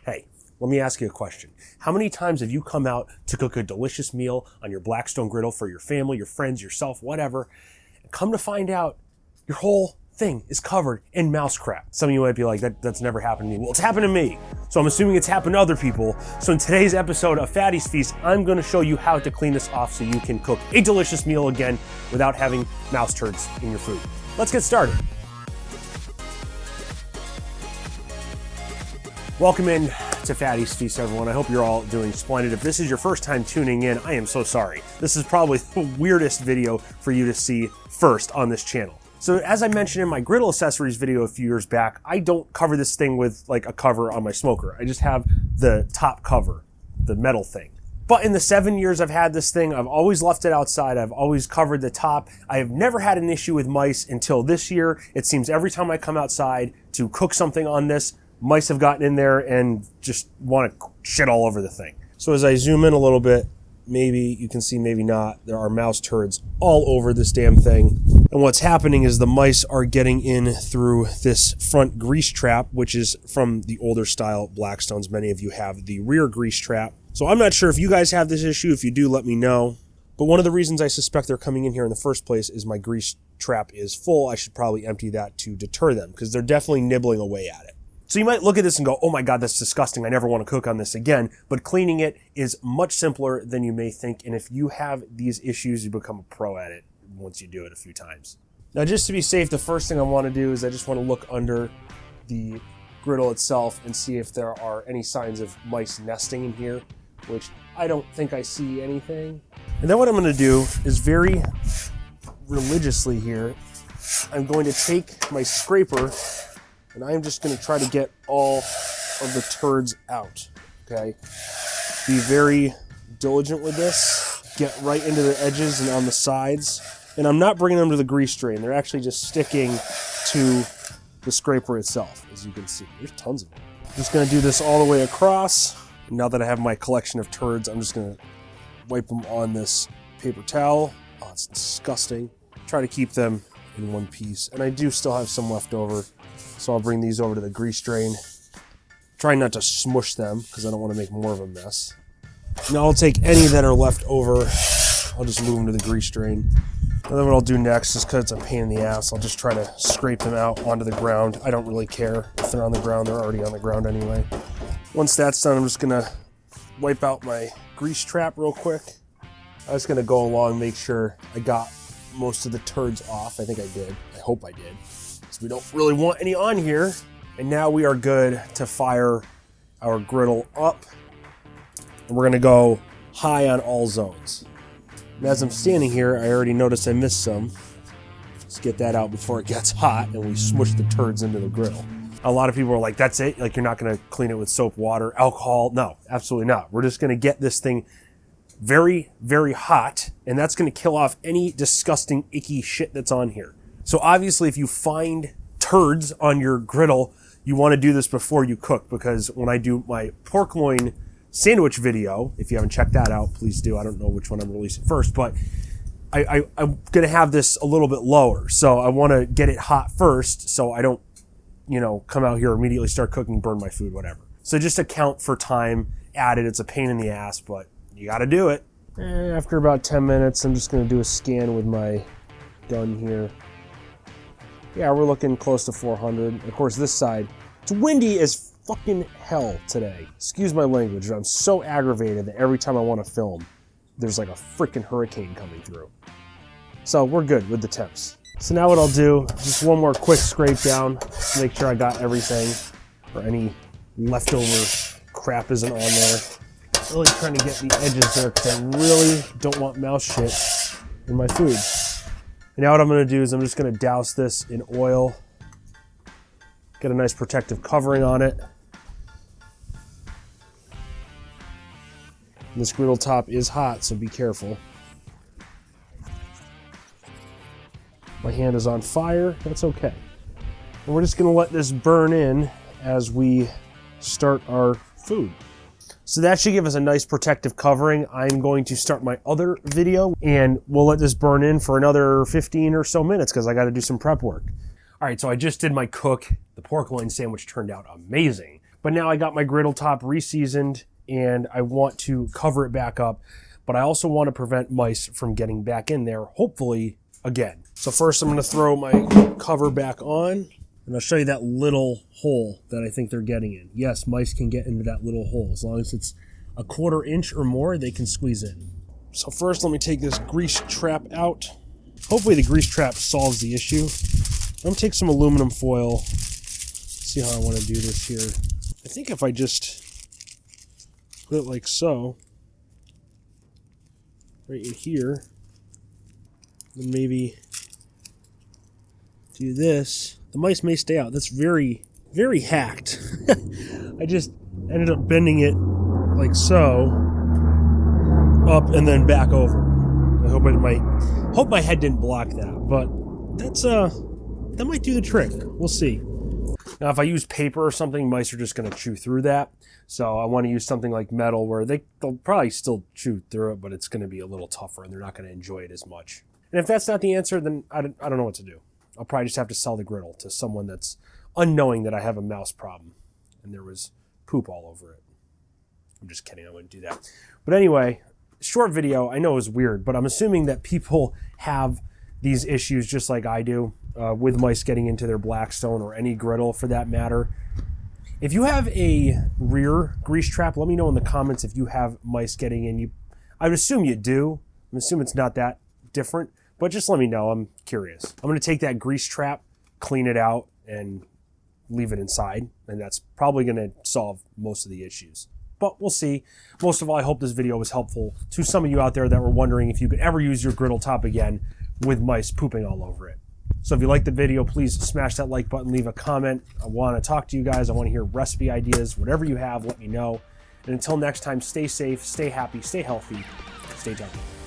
Hey, let me ask you a question. How many times have you come out to cook a delicious meal on your Blackstone griddle for your family, your friends, yourself, whatever, and come to find out your whole thing is covered in mouse crap? Some of you might be like, that's never happened to me. Well, it's happened to me. So I'm assuming it's happened to other people. So in today's episode of Fatty's Feast, I'm gonna show you how to clean this off so you can cook a delicious meal again without having mouse turds in your food. Let's get started. Welcome in to Fatty's Feast, everyone. I hope you're all doing splendid. If this is your first time tuning in, I am so sorry. This is probably the weirdest video for you to see first on this channel. So as I mentioned in my griddle accessories video a few years back, I don't cover this thing with like a cover on my smoker. I just have the top cover, the metal thing. But in the 7 years I've had this thing, I've always left it outside. I've always covered the top. I have never had an issue with mice until this year. It seems every time I come outside to cook something on this, mice have gotten in there and just want to shit all over the thing. So as I zoom in a little bit, maybe you can see, maybe not, there are mouse turds all over this damn thing. And what's happening is the mice are getting in through this front grease trap, which is from the older style Blackstones. Many of you have the rear grease trap. So I'm not sure if you guys have this issue. If you do, let me know. But one of the reasons I suspect they're coming in here in the first place is my grease trap is full. I should probably empty that to deter them because they're definitely nibbling away at it. So you might look at this and go, oh my God, that's disgusting. I never want to cook on this again. But cleaning it is much simpler than you may think. And if you have these issues, you become a pro at it once you do it a few times. Now, just to be safe, the first thing I want to do is I just want to look under the griddle itself and see if there are any signs of mice nesting in here, which I don't think I see anything. And then what I'm going to do is very religiously here, I'm going to take my scraper and I'm just going to try to get all of the turds out, okay? Be very diligent with this. Get right into the edges and on the sides. And I'm not bringing them to the grease drain. They're actually just sticking to the scraper itself, as you can see. There's tons of them. I'm just going to do this all the way across. And now that I have my collection of turds, I'm just going to wipe them on this paper towel. Oh, it's disgusting. Try to keep them in one piece. And I do still have some left over. So I'll bring these over to the grease drain. Try not to smush them because I don't want to make more of a mess. Now I'll take any that are left over. I'll just move them to the grease drain. And then what I'll do next, just because it's a pain in the ass, I'll just try to scrape them out onto the ground. I don't really care if they're on the ground. They're already on the ground anyway. Once that's done, I'm just going to wipe out my grease trap real quick. I'm just going to go along, make sure I got most of the turds off. I think I did. I hope I did. We don't really want any on here. And now we are good to fire our griddle up. And we're gonna go high on all zones. And as I'm standing here, I already noticed I missed some. Let's get that out before it gets hot and we smush the turds into the griddle. A lot of people are like, that's it? Like, you're not gonna clean it with soap, water, alcohol? No, absolutely not. We're just gonna get this thing very, very hot, and that's gonna kill off any disgusting, icky shit that's on here. So obviously, if you find turds on your griddle, you want to do this before you cook, because when I do my pork loin sandwich video, if you haven't checked that out, please do. I don't know which one I'm releasing first, but I'm going to have this a little bit lower. So I want to get it hot first so I don't, come out here immediately start cooking, burn my food, whatever. So just account for time added. It's a pain in the ass, but you got to do it. And after about 10 minutes, I'm just going to do a scan with my gun here. Yeah, we're looking close to 400. Of course, this side, it's windy as fucking hell today. Excuse my language, but I'm so aggravated that every time I want to film, there's like a freaking hurricane coming through. So we're good with the temps. So now what I'll do, just one more quick scrape down, make sure I got everything, or any leftover crap isn't on there. Really trying to get the edges there because I really don't want mouse shit in my food. And now what I'm going to do is I'm just going to douse this in oil, get a nice protective covering on it. And this griddle top is hot, so be careful. My hand is on fire, that's okay. And we're just going to let this burn in as we start our food. So that should give us a nice protective covering. I'm going to start my other video and we'll let this burn in for another 15 or so minutes because I got to do some prep work. All right, so I just did my cook. The pork loin sandwich turned out amazing. But now I got my griddle top re-seasoned and I want to cover it back up, but I also want to prevent mice from getting back in there, hopefully again. So first I'm going to throw my cover back on, and I'll show you that little hole that I think they're getting in. Yes, mice can get into that little hole. As long as it's a 1/4 inch or more, they can squeeze in. So first let me take this grease trap out. Hopefully the grease trap solves the issue. I'm going to take some aluminum foil. See how I want to do this here. I think if I just put it like so, right in here, then maybe do this, the mice may stay out. That's very, very hacked. I just ended up bending it like so, up and then back over. I hope my head didn't block that, but that might do the trick. We'll see. Now, if I use paper or something, mice are just going to chew through that. So I want to use something like metal where they'll probably still chew through it, but it's going to be a little tougher and they're not going to enjoy it as much. And if that's not the answer, then I don't know what to do. I'll probably just have to sell the griddle to someone that's unknowing that I have a mouse problem and there was poop all over it. I'm just kidding. I wouldn't do that. But anyway, short video. I know it was weird, but I'm assuming that people have these issues just like I do with mice getting into their Blackstone or any griddle for that matter. If you have a rear grease trap, let me know in the comments if you have mice getting in. I would assume you do. I assume it's not that different, but just let me know. I'm curious. I'm going to take that grease trap, clean it out, and leave it inside, and that's probably going to solve most of the issues. But we'll see. Most of all, I hope this video was helpful to some of you out there that were wondering if you could ever use your griddle top again with mice pooping all over it. So if you liked the video, please smash that like button, leave a comment. I want to talk to you guys. I want to hear recipe ideas. Whatever you have, let me know. And until next time, stay safe, stay happy, stay healthy, stay gentle.